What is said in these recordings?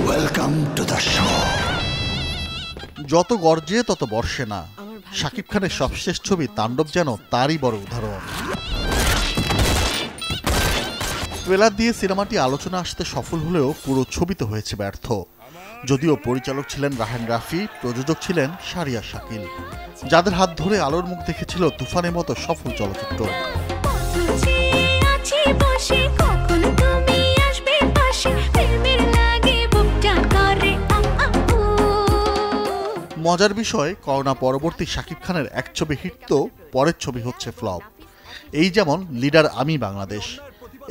Welcome to the show. যত গর্জে তত বর্ষে না। শাকিব খানের সবশেষ ছবি তাণ্ডব যেন তারই বড় উদাহরণ। ট্রেলার দিয়ে সিনেমাটি আলোচনা আসতে সফল হলেও পুরো ছবিতে হয়েছে ব্যর্থ। যদিও পরিচালক ছিলেন রাহান রাফি, প্রযোজক ছিলেন শাহরিয়ার শাকিল, যাদের হাত ধরে আলোর মুখ দেখেছিল তুফানের মতো সফল চলচ্চিত্র। মজার বিষয়, করোনা পরবর্তী শাকিব খানের এক ছবি হিট তো পরের ছবি হচ্ছে ফ্লপ। এই যেমন লিডার আমি বাংলাদেশ।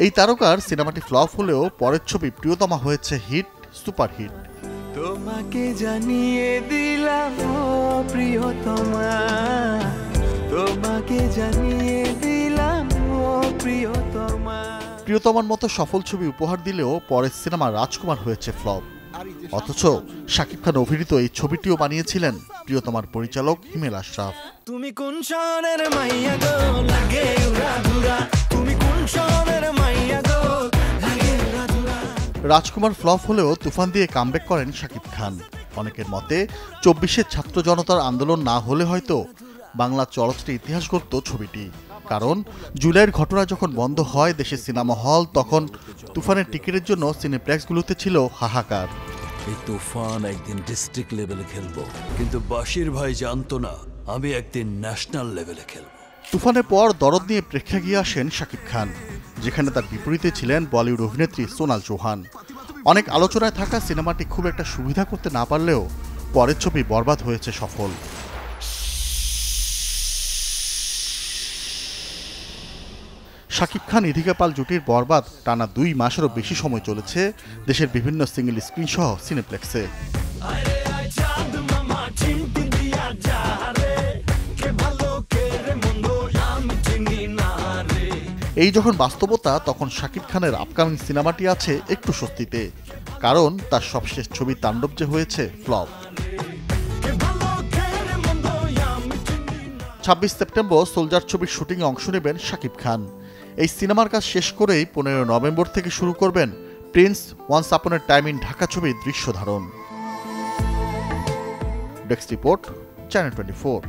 এই তারকার সিনেমাটি ফ্লপ হলেও পরের ছবি প্রিয়তমা হয়েছে হিট, সুপার হিট। তোমাকে জানিয়ে দিলাম প্রিয়তমা, তোমাকে জানিয়ে দিলাম প্রিয়তমা। প্রিয়তমার মতো সফল ছবি উপহার দিলেও পরের সিনেমা রাজকুমার হয়েছে ফ্লপ। অথচ শাকিব খান অভিনীত এই ছবিটিও বানিয়েছিলেন প্রিয়তমার পরিচালক হিমেল আশরাফ। তুমি কোন শহরের মাইয়া গো লাগে উড়াধুরা, তুমি কোন শহরের মাইয়া গো লাগে উড়াধুরা। রাজকুমার ফ্লপ হলেও তুফান দিয়ে কামব্যাক করেন শাকিব খান। অনেকের মতে 24-এর ছাত্র জনতার আন্দোলন না হলে হয়তো বাংলা চলচ্চিত্রের ইতিহাস গড়ত ছবিটি। কারণ জুলাইয়ের ঘটনা যখন বন্ধ হয় দেশের সিনেমা হল, তখন তুফানের টিকিটের জন্য সিনেপ্লেক্সগুলোতে ছিল হাহাকার। এই তুফান একদিন ডিস্ট্রিক্ট লেভেলে খেলবো, কিন্তু বাশির ভাই জানতো না আমি একদিন ন্যাশনাল লেভেলে খেলবো। তুফানের পর দরদ নিয়ে প্রেক্ষাগৃহে আসেন শাকিব খান, যেখানে তার বিপরীতে ছিলেন বলিউড অভিনেত্রী সোনাল চৌহান। অনেক আলোচনায় থাকা সিনেমাটি খুব একটা সুবিধা করতে না পারলেও পরের ছবি বরবাদ হয়েছে সফল। শাকিব খান ইধিকা পাল জুটির বরবাদ টানা 2 মাসেরও বেশি সময় চলেছে দেশের বিভিন্ন সিঙ্গেল স্ক্রিন সহ সিনেপ্লেক্সে। এই যখন বাস্তবতা, তখন শাকিব খানের আপকামিং সিনেমাটি আছে একটু স্বস্তিতে, কারণ তার সবশেষ ছবি তাণ্ডব যে হয়েছে ফ্লপ। 26 সেপ্টেম্বর সোলজার ছবির শুটিংয়ে অংশ নেবেন শাকিব খান। এই সিনেমার কাজ শেষ করেই 15 নভেম্বর থেকে শুরু করবেন Prince once upon A time in Dhaka ছবির দৃশ্য ধারণ। Desk report, channel 24।